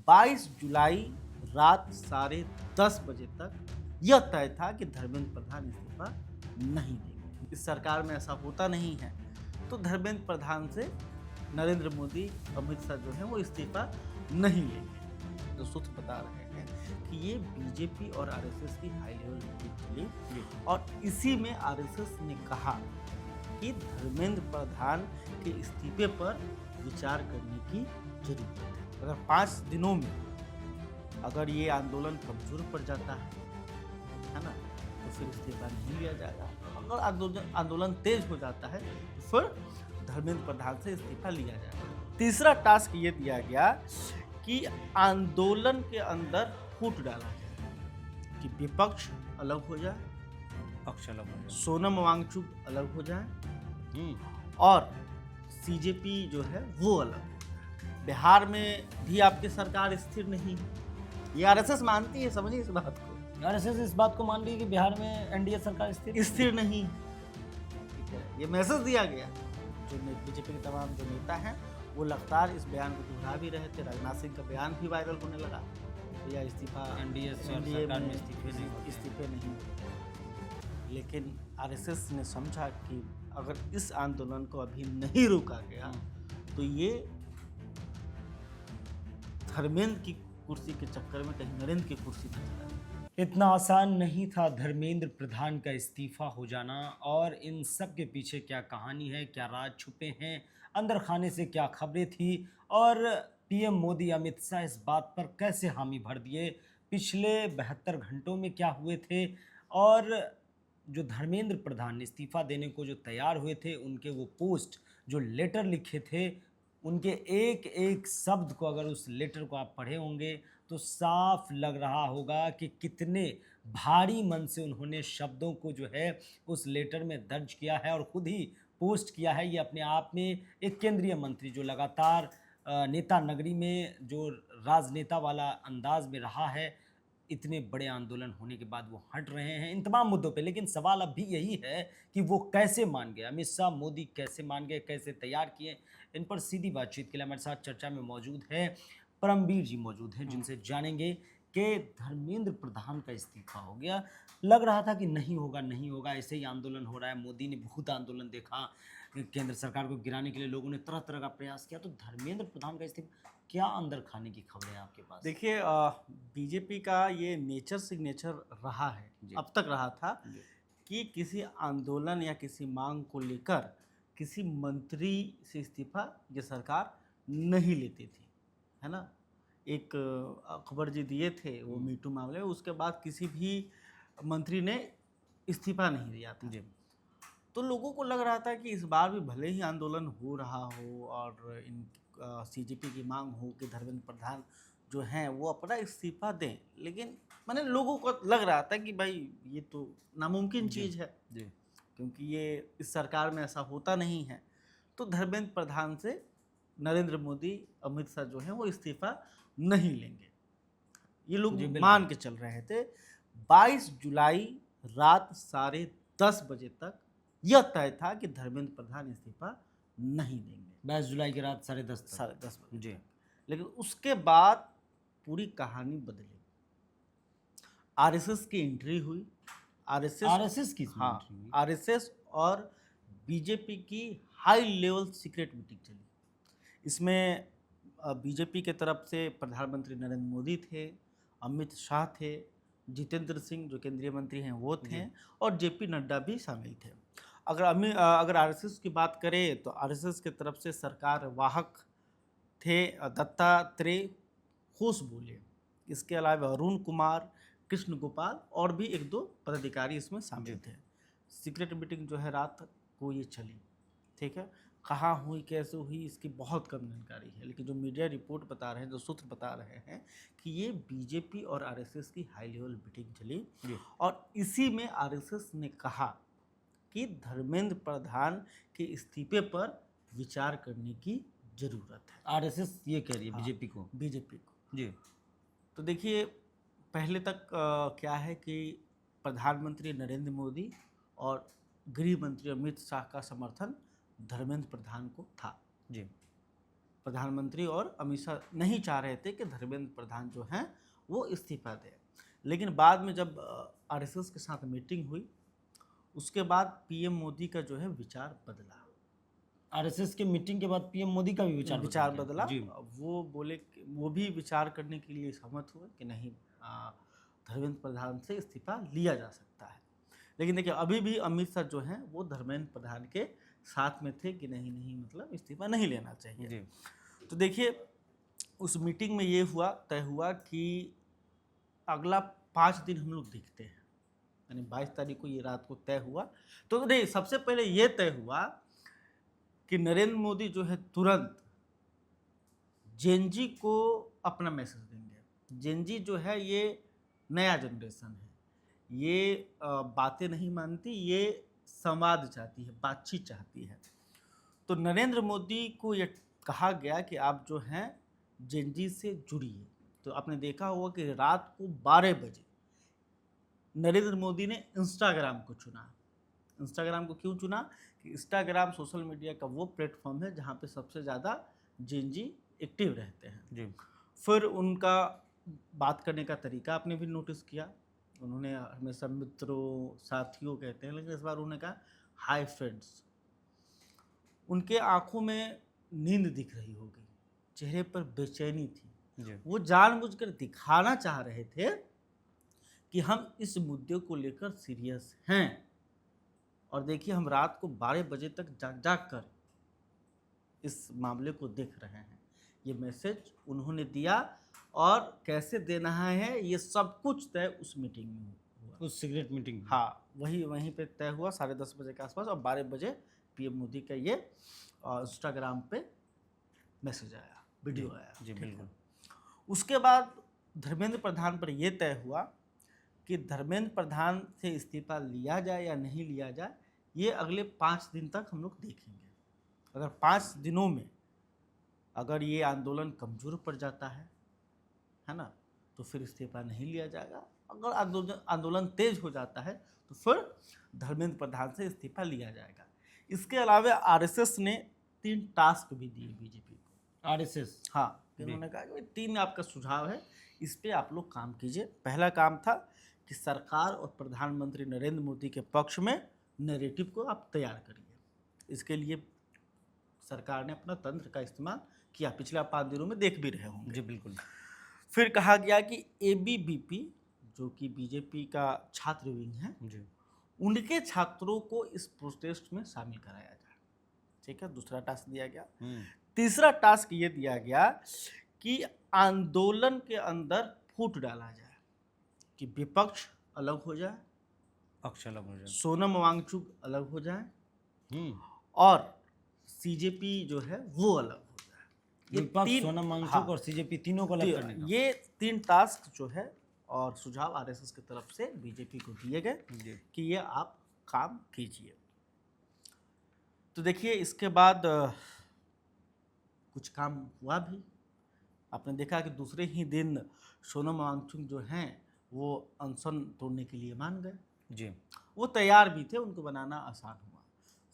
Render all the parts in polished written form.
22 जुलाई रात 10:30 बजे तक यह तय था कि धर्मेंद्र प्रधान इस्तीफा नहीं देंगे। इस सरकार में ऐसा होता नहीं है, तो धर्मेंद्र प्रधान से नरेंद्र मोदी, अमित शाह जो है वो इस्तीफा नहीं लेंगे। जो सूत्र बता रहे हैं कि ये बीजेपी और आरएसएस की हाई लेवल मीटिंग चली और इसी में आरएसएस ने कहा कि धर्मेंद्र प्रधान के इस्तीफे पर विचार करने की जरूरत है। अगर 5 दिनों में अगर ये आंदोलन कमजोर पड़ जाता है ना, तो फिर इस्तीफा नहीं लिया जाएगा। अगर आंदोलन तेज हो जाता है तो फिर धर्मेंद्र प्रधान से इस्तीफा लिया जाएगा। तीसरा टास्क ये दिया गया कि आंदोलन के अंदर फूट डाला जाए कि विपक्ष अलग हो जाए, पक्ष अलग हो जाए, सोनम वांगचुक अलग हो जाए और सीजेपी जो है वो अलग हो जाए। बिहार में भी आपकी सरकार स्थिर नहीं है, ये आरएसएस मानती है, समझिए इस बात को। आरएसएस इस बात को मान रही है कि बिहार में एनडीए सरकार स्थिर नहीं है, ठीक है। ये मैसेज दिया गया। जो बीजेपी के तमाम जो नेता हैं वो लगातार इस बयान को दोहरा भी रहे थे। राजनाथ सिंह का बयान भी वायरल होने लगा, या इस्तीफा एनडीए सरकार में इस्तीफे नहीं होते। लेकिन आरएसएस ने समझा कि अगर इस आंदोलन को अभी नहीं रोका गया तो ये धर्मेंद्र की कुर्सी के चक्कर में कहीं नरेंद्र की कुर्सी पर चला जाए। इतना आसान नहीं था धर्मेंद्र प्रधान का इस्तीफा हो जाना। और इन सब के पीछे क्या कहानी है, क्या राज छुपे हैं, अंदर खाने से क्या खबरें थी और पीएम मोदी अमित शाह इस बात पर कैसे हामी भर दिए, पिछले 72 घंटों में क्या हुए थे और जो धर्मेंद्र प्रधान इस्तीफा देने को जो तैयार हुए थे, उनके वो पोस्ट जो लेटर लिखे थे, उनके एक एक शब्द को अगर उस लेटर को आप पढ़े होंगे तो साफ लग रहा होगा कि कितने भारी मन से उन्होंने शब्दों को जो है उस लेटर में दर्ज किया है और खुद ही पोस्ट किया है। ये अपने आप में एक केंद्रीय मंत्री जो लगातार नेता नगरी में जो राजनेता वाला अंदाज में रहा है, इतने बड़े आंदोलन होने के बाद वो हट रहे हैं इन तमाम मुद्दों पे। लेकिन सवाल अब भी यही है कि वो कैसे मान गए, अमित शाह मोदी कैसे मान गए, कैसे तैयार किए। इन पर सीधी बातचीत के लिए हमारे साथ चर्चा में मौजूद है परमवीर जी, मौजूद हैं, जिनसे जानेंगे कि धर्मेंद्र प्रधान का इस्तीफा हो गया। लग रहा था कि नहीं होगा नहीं होगा, ऐसे ही आंदोलन हो रहा है। मोदी ने बहुत आंदोलन देखा, केंद्र सरकार को गिराने के लिए लोगों ने तरह तरह का प्रयास किया। तो धर्मेंद्र प्रधान का इस्तीफा, क्या अंदर खाने की खबरें हैं आपके पास? देखिए, बीजेपी का ये नेचर सिग्नेचर रहा है, अब तक रहा था कि किसी आंदोलन या किसी मांग को लेकर किसी मंत्री से इस्तीफा ये सरकार नहीं लेती थी, है ना। एक अकबर जी दिए थे वो मीटू मामले में, उसके बाद किसी भी मंत्री ने इस्तीफा नहीं दिया था। तो लोगों को लग रहा था कि इस बार भी भले ही आंदोलन हो रहा हो और इन सीजेपी की मांग हो कि धर्मेंद्र प्रधान जो हैं वो अपना इस्तीफा दें, लेकिन मैंने लोगों को लग रहा था कि भाई ये तो नामुमकिन चीज़ है, क्योंकि ये इस सरकार में ऐसा होता नहीं है। तो धर्मेंद्र प्रधान से नरेंद्र मोदी, अमित शाह जो हैं वो इस्तीफा नहीं लेंगे, ये लोग मान के चल रहे थे। 22 जुलाई रात 10:30 बजे तक यह तय था कि धर्मेंद्र प्रधान इस्तीफा नहीं देंगे। 22 जुलाई की रात 10:30 बजे जी। लेकिन उसके बाद पूरी कहानी बदली। आरएसएस की एंट्री हुई। आरएसएस की आरएसएस और बीजेपी की हाई लेवल सीक्रेट मीटिंग चली। इसमें बीजेपी के तरफ से प्रधानमंत्री नरेंद्र मोदी थे, अमित शाह थे, जितेंद्र सिंह जो केंद्रीय मंत्री हैं वो थे और जेपी नड्डा भी शामिल थे। अगर आरएसएस की बात करें तो आरएसएस की तरफ से सरकार वाहक थे दत्तात्रेय खोसबोले, इसके अलावा अरुण कुमार, कृष्ण गोपाल और भी 1-2 पदाधिकारी इसमें शामिल थे। सीक्रेट मीटिंग जो है रात को ये चली, ठीक है। कहाँ हुई, कैसे हुई, इसकी बहुत कम जानकारी है, लेकिन जो मीडिया रिपोर्ट बता रहे हैं, जो सूत्र बता रहे हैं कि ये बीजेपी और आरएसएस की हाई लेवल मीटिंग चली और इसी में आरएसएस ने कहा कि धर्मेंद्र प्रधान के इस्तीफे पर विचार करने की जरूरत है। आरएसएस ये कह रही है बीजेपी को जी। तो देखिए, पहले तक क्या है कि प्रधानमंत्री नरेंद्र मोदी और गृह मंत्री अमित शाह का समर्थन धर्मेंद्र प्रधान को था। प्रधानमंत्री और अमित शाह नहीं चाह रहे थे कि धर्मेंद्र प्रधान जो हैं वो इस्तीफा दें। लेकिन बाद में जब आरएसएस के साथ मीटिंग हुई, उसके बाद पीएम मोदी का जो है विचार बदला। आरएसएस के मीटिंग के बाद पीएम मोदी का भी विचार बदला। जी। वो बोले, वो भी विचार करने के लिए सहमत हुए कि नहीं, धर्मेंद्र प्रधान से इस्तीफा लिया जा सकता है। लेकिन देखिए, अभी भी अमित शाह जो हैं वो धर्मेंद्र प्रधान के साथ में थे कि नहीं नहीं, मतलब इस्तीफा नहीं लेना चाहिए जी। तो देखिए, उस मीटिंग में ये तय हुआ कि अगला 5 दिन हम लोग देखते हैं, यानी 22 तारीख को ये रात को तय हुआ। तो नहीं, सबसे पहले ये तय हुआ कि नरेंद्र मोदी जो है तुरंत जेनजी को अपना मैसेज देंगे। जेनजी जो है ये नया जनरेशन है, ये बातें नहीं मानती, ये संवाद चाहती है, बातचीत चाहती है। तो नरेंद्र मोदी को ये कहा गया कि आप जो हैं जेनजी से जुड़िए। तो आपने देखा होगा कि रात को 12 बजे नरेंद्र मोदी ने इंस्टाग्राम को चुना। इंस्टाग्राम को क्यों चुना? कि इंस्टाग्राम सोशल मीडिया का वो प्लेटफॉर्म है जहाँ पे सबसे ज़्यादा जेनजी एक्टिव रहते हैं जी। फिर उनका बात करने का तरीका आपने भी नोटिस किया। उन्होंने हमेशा मित्रों, साथियों कहते हैं, लेकिन इस बार उन्होंने कहा हाय फ्रेंड्स। उनके आंखों में नींद दिख रही होगी, चेहरे पर बेचैनी थी जी। वो जानबूझकर दिखाना चाह रहे थे कि हम इस मुद्दे को लेकर सीरियस हैं। और देखिए, हम रात को 12 बजे तक जाग कर इस मामले को देख रहे हैं। ये मैसेज उन्होंने दिया, और कैसे देना है ये सब कुछ तय उस मीटिंग में हुआ, उस सीक्रेट मीटिंग में। हाँ, वहीं पे तय हुआ 10:30 बजे के आसपास। और 12 बजे पीएम मोदी का ये इंस्टाग्राम पे मैसेज आया, वीडियो आया। जी, बिल्कुल। उसके बाद धर्मेंद्र प्रधान पर यह तय हुआ कि धर्मेंद्र प्रधान से इस्तीफा लिया जाए या नहीं लिया जाए, ये अगले 5 दिन तक हम लोग देखेंगे। अगर 5 दिनों में अगर ये आंदोलन कमज़ोर पड़ जाता है ना, तो फिर इस्तीफा नहीं लिया जाएगा। अगर आंदोलन तेज हो जाता है तो फिर धर्मेंद्र प्रधान से इस्तीफा लिया जाएगा। इसके अलावा आरएसएस ने 3 टास्क भी दिए बीजेपी को। आरएसएस, हाँ, उन्होंने कहा कि 3 आपका सुझाव है, इस पे आप लोग काम कीजिए। पहला काम था कि सरकार और प्रधानमंत्री नरेंद्र मोदी के पक्ष में नैरेटिव को आप तैयार करिए। इसके लिए सरकार ने अपना तंत्र का इस्तेमाल किया, पिछले 5 दिनों में देख भी रहे होंगे। जी बिल्कुल। फिर कहा गया कि एबीवीपी जो कि बीजेपी का छात्र विंग है जी। उनके छात्रों को इस प्रोटेस्ट में शामिल कराया जाए। ठीक है, दूसरा टास्क दिया गया। तीसरा टास्क ये दिया गया कि आंदोलन के अंदर फूट डाला जाए, कि विपक्ष अलग हो जाए, पक्ष अलग हो जाए, सोनम वांगचुक अलग हो जाए, और सीजेपी जो है वो अलग हो जाए। विपक्ष, सोनम वांगचुक और सीजेपी तीनों को अलग करने का। ये 3 टास्क जो है और सुझाव आरएसएस की तरफ से बीजेपी को दिए गए कि ये आप काम कीजिए। तो देखिए, इसके बाद कुछ काम हुआ भी। आपने देखा कि दूसरे ही दिन सोनम वांगचुक जो हैं वो अनशन तोड़ने के लिए मान गए। जी। वो तैयार भी थे, उनको बनाना आसान हुआ।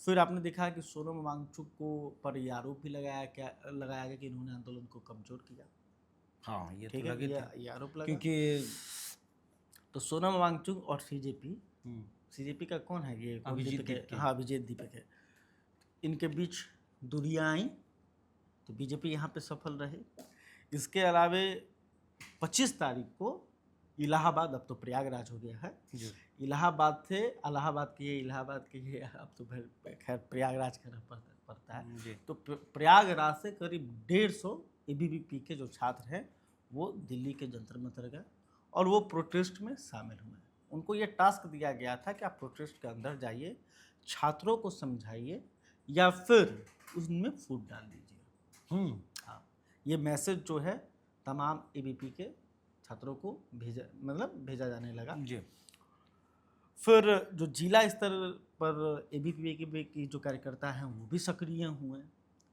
फिर आपने देखा कि सोनम वांगचुक को पर ये आरोप भी लगाया गया कि इन्होंने आंदोलन को कमजोर किया। हाँ, ये ठीक तो है, ये आरोप लगा, क्योंकि तो सोनम वांगचुक और सीजेपी का कौन है ये, अभिजीत दीपक है, इनके बीच दूरियां आई, तो बीजेपी यहाँ पे सफल रही। इसके अलावे 25 तारीख को इलाहाबाद, अब तो प्रयागराज हो गया है, इलाहाबाद के ये अब तो खैर प्रयागराज करना पड़ता है। तो प्रयागराज से करीब 150 एबीवीपी के जो छात्र हैं वो दिल्ली के जंतर मंतर गए और वो प्रोटेस्ट में शामिल हुए। उनको ये टास्क दिया गया था कि आप प्रोटेस्ट के अंदर जाइए, छात्रों को समझाइए या फिर उसमें फूट डाल दीजिए। हाँ, ये मैसेज जो है तमाम एबीवीपी के छात्रों को भेजा जाने लगा। जी। फिर जो जिला स्तर पर एबीवीपी के जो कार्यकर्ता हैं वो भी सक्रिय हुए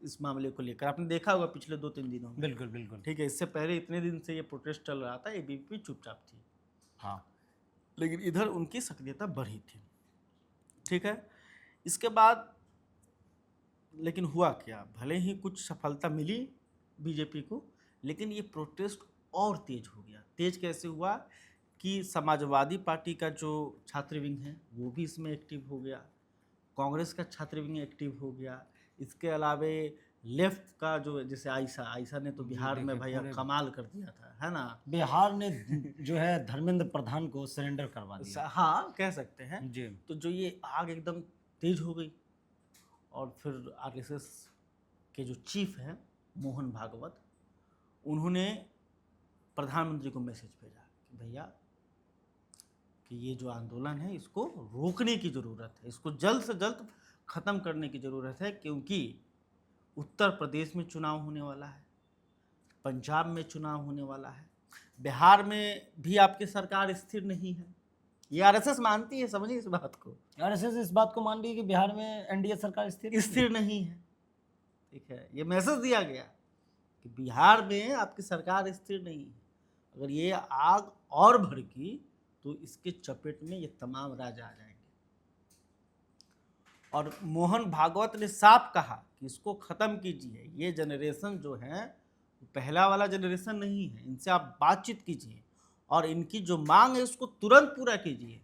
इस मामले को लेकर। आपने देखा होगा पिछले 2-3 दिनों में। बिल्कुल बिल्कुल। ठीक है, इससे पहले इतने दिन से ये प्रोटेस्ट चल रहा था, एबीवीपी चुपचाप थी। हाँ, लेकिन इधर उनकी सक्रियता बढ़ी थी। ठीक है, इसके बाद लेकिन हुआ क्या, भले ही कुछ सफलता मिली बीजेपी को, लेकिन ये प्रोटेस्ट और तेज हो गया। तेज कैसे हुआ कि समाजवादी पार्टी का जो छात्र विंग है वो भी इसमें एक्टिव हो गया, कांग्रेस का छात्र विंग एक्टिव हो गया, इसके अलावे लेफ्ट का जो जैसे आयशा ने तो बिहार में भैया कमाल कर दिया था, है ना। बिहार ने जो है धर्मेंद्र प्रधान को सरेंडर करवा दिया, हाँ कह सकते हैं जी। तो जो ये आग एकदम तेज हो गई, और फिर आरएसएस के जो चीफ हैं मोहन भागवत, उन्होंने प्रधानमंत्री को मैसेज भेजा कि भैया कि ये जो आंदोलन है इसको रोकने की ज़रूरत है, इसको जल्द से जल्द ख़त्म करने की ज़रूरत है, क्योंकि उत्तर प्रदेश में चुनाव होने वाला है, पंजाब में चुनाव होने वाला है, बिहार में भी आपकी सरकार स्थिर नहीं है। ये आरएसएस मानती है, समझिए इस बात को। आरएसएस इस बात को मान रही है कि बिहार में एनडीए सरकार स्थिर नहीं है, ठीक है। ये मैसेज दिया गया कि बिहार में आपकी सरकार स्थिर नहीं है, अगर ये आग और भड़की तो इसके चपेट में ये तमाम राज्य आ जाएंगे। और मोहन भागवत ने साफ कहा कि इसको ख़त्म कीजिए, ये जनरेशन जो है पहला वाला जनरेशन नहीं है, इनसे आप बातचीत कीजिए और इनकी जो मांग है उसको तुरंत पूरा कीजिए।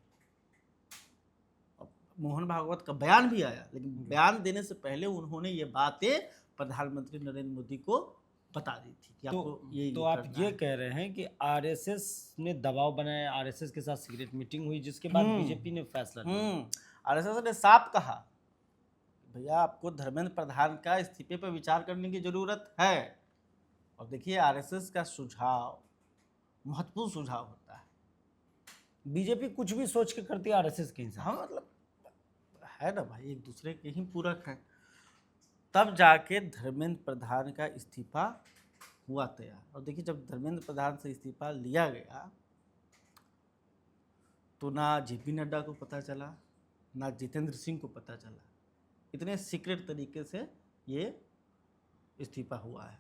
मोहन भागवत का बयान भी आया, लेकिन बयान देने से पहले उन्होंने ये बातें प्रधानमंत्री नरेंद्र मोदी को बता दी थी कि आपको ये तो आप ये कह रहे हैं कि आरएसएस ने दबाव बनाया, आरएसएस के साथ सीक्रेट मीटिंग हुई जिसके बाद बीजेपी ने फैसला लिया। आरएसएस ने साफ कहा भैया आपको धर्मेंद्र प्रधान का इस्तीफे पर विचार करने की जरूरत है। और देखिए आरएसएस का सुझाव महत्वपूर्ण सुझाव होता है। बीजेपी कुछ भी सोच के करती है आरएसएस के हिसाब। हाँ मतलब है ना भाई, एक दूसरे के ही पूरक हैं। तब जाके धर्मेंद्र प्रधान का इस्तीफा हुआ तैयार। और देखिए जब धर्मेंद्र प्रधान से इस्तीफा लिया गया तो ना जेपी नड्डा को पता चला, ना जितेंद्र सिंह को पता चला, इतने सीक्रेट तरीके से ये इस्तीफा हुआ है।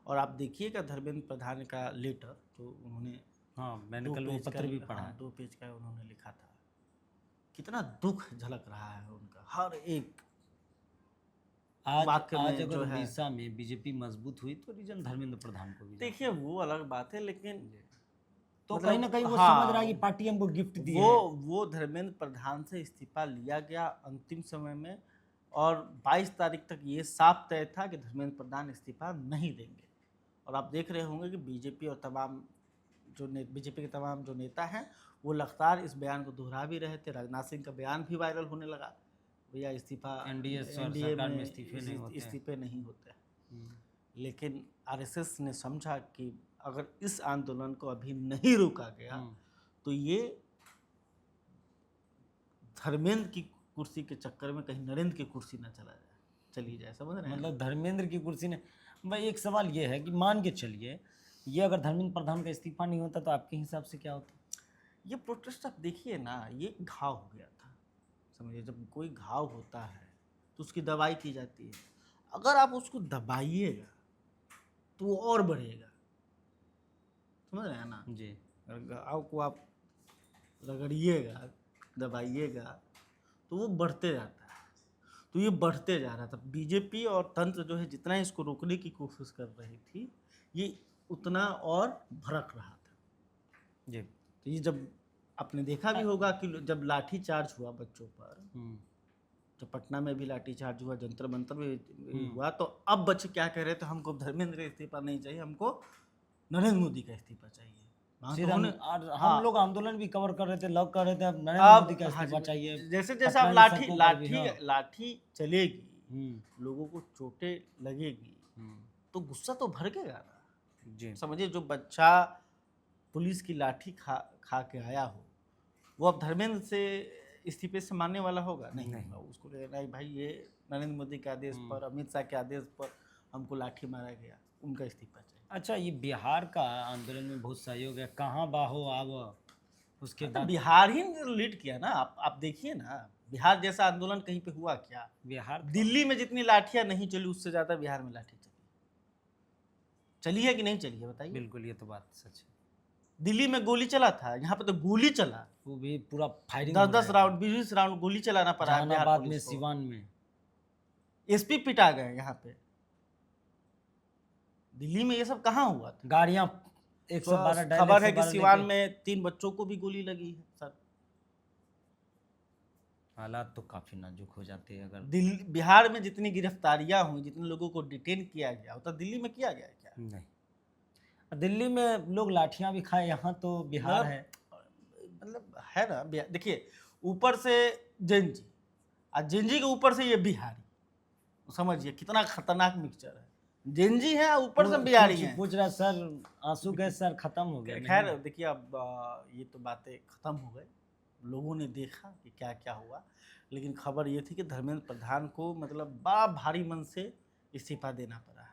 और आप देखिएगा धर्मेंद्र प्रधान का लेटर जो उन्होंने, हाँ मैंने कल वो पत्र भी पढ़ा, 2 पेज का उन्होंने लिखा था, कितना दुख झलक रहा है उनका हर एक आज वाक्य में अगर जो है। उड़ीसा में बीजेपी मजबूत हुई तो रीजन धर्मेंद्र प्रधान को भी देखिए वो अलग बात है, लेकिन तो मतलब कहीं ना कहीं वो हाँ, समझ रहा है कि पार्टी हमको गिफ्ट दी है। वो धर्मेंद्र प्रधान से इस्तीफा लिया गया अंतिम समय में, और 22 तारीख तक ये साफ तय था कि धर्मेंद्र प्रधान इस्तीफा नहीं देंगे। और आप देख रहे होंगे कि बीजेपी और तमाम बीजेपी के तमाम जो नेता हैं वो लगातार इस बयान को दोहरा भी रहे थे। राजनाथ सिंह का बयान भी वायरल होने लगा, भैया इस्तीफा एनडीए में इस्तीफे नहीं होते। लेकिन आरएसएस ने समझा कि अगर इस आंदोलन को अभी नहीं रोका गया तो ये धर्मेंद्र की कुर्सी के चक्कर में कहीं नरेंद्र की कुर्सी ना चली जाए, समझ रहे हैं। मतलब धर्मेंद्र की कुर्सी ने, भाई एक सवाल ये है कि मान के चलिए ये अगर धर्मेंद्र प्रधान का इस्तीफा नहीं होता तो आपके हिसाब से क्या होता? ये प्रोटेस्ट आप देखिए ना, ये घाव हो गया था, समझिए। जब कोई घाव होता है तो उसकी दवाई की जाती है, अगर आप उसको दबाइएगा तो वो और बढ़ेगा, समझ रहे हैं ना जी। घाव को आप रगड़िएगा दबाइएगा तो वो बढ़ते जाता है, तो ये बढ़ते जा रहा था। बीजेपी और तंत्र जो है जितना इसको रोकने की कोशिश कर रही थी ये उतना और भड़क रहा था जी। तो ये जब आपने देखा भी होगा कि जब लाठी चार्ज हुआ बच्चों पर, जब पटना में भी लाठी चार्ज हुआ, जंतर मंतर में हुआ, तो अब बच्चे क्या कह रहे थे, हमको धर्मेंद्र का इस्तीफा नहीं चाहिए, हमको नरेंद्र मोदी का इस्तीफा चाहिए। हम लोग आंदोलन भी कवर कर रहे थे, लॉक कर रहे थे, अब नरेंद्र मोदी का इस्तीफा चाहिए। जैसे जैसे अब लाठी चलेगी, लोगों को चोटें लगेगी तो गुस्सा तो भड़केगा ना जी। समझिए जो बच्चा पुलिस की लाठी खा के आया हो वो अब धर्मेंद्र से इस्तीफे से मानने वाला होगा? नहीं होगा। उसको कहना है भाई ये नरेंद्र मोदी के आदेश पर, अमित शाह के आदेश पर हमको लाठी मारा गया, उनका इस्तीफा चाहिए। अच्छा, ये बिहार का आंदोलन में बहुत सहयोग है, कहाँ बाहो आव, उसके बाद बिहार ही लीड किया ना। आप देखिए ना, बिहार जैसा आंदोलन कहीं पे हुआ क्या? बिहार दिल्ली में जितनी लाठियां नहीं चली उससे ज्यादा बिहार में लाठी चली है कि नहीं चली है बताइए? बिल्कुल, ये तो बात सच है। दिल्ली में गोली चला था, यहाँ पे तो गोली चला, वो भी पूरा फायरिंग, 10-10 राउंड 20 राउंड गोली चलाना पड़ा। जहानाबाद में, सिवान में एसपी पिटा गए यहाँ पे, दिल्ली में ये सब कहाँ हुआ था? गाड़ियां 112 डायल खबर है कि 112 सिवान लेके। में 3 बच्चों को भी गोली लगी है सर। हालात तो काफी नाजुक हो जाते हैं अगर दिल्ली बिहार में जितनी गिरफ्तारियां हुई, जितने लोगों को डिटेन किया गया होता, दिल्ली में किया गया है क्या? नहीं। दिल्ली में लोग लाठियां भी खाए, यहाँ तो बिहार है। मतलब है ना, देखिए ऊपर से जेनजी और जेनजी के ऊपर से ये बिहारी, समझिए कितना खतरनाक मिक्सचर है। जेनजी है ऊपर से बिहारी है। पूछ रहा सर, आंसू गैस सर खत्म हो गया? खैर नहीं। देखिए अब ये तो बातें खत्म हो गई, लोगों ने देखा कि क्या क्या हुआ, लेकिन खबर ये थी कि धर्मेंद्र प्रधान को मतलब बड़ा भारी मन से इस्तीफा देना पड़ा है।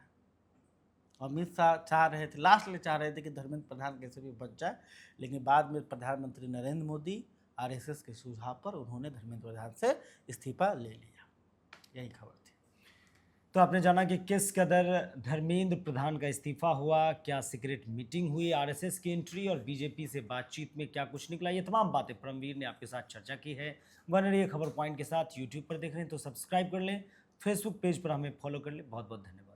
अमित शाह चाह रहे थे, लास्ट में चाह रहे थे कि धर्मेंद्र प्रधान कैसे भी बच जाए, लेकिन बाद में प्रधानमंत्री नरेंद्र मोदी आरएसएस के सुझाव पर उन्होंने धर्मेंद्र प्रधान से इस्तीफा ले लिया। यही खबर थी। तो आपने जाना कि किस कदर धर्मेंद्र प्रधान का इस्तीफा हुआ, क्या सीक्रेट मीटिंग हुई, आरएसएस की एंट्री और बीजेपी से बातचीत में क्या कुछ निकला, ये तमाम बातें परमवीर ने आपके साथ चर्चा की है। बने रहिए खबर पॉइंट के साथ। यूट्यूब पर देख रहे हैं तो सब्सक्राइब कर लें, फेसबुक पेज पर हमें फॉलो कर लें। बहुत बहुत धन्यवाद।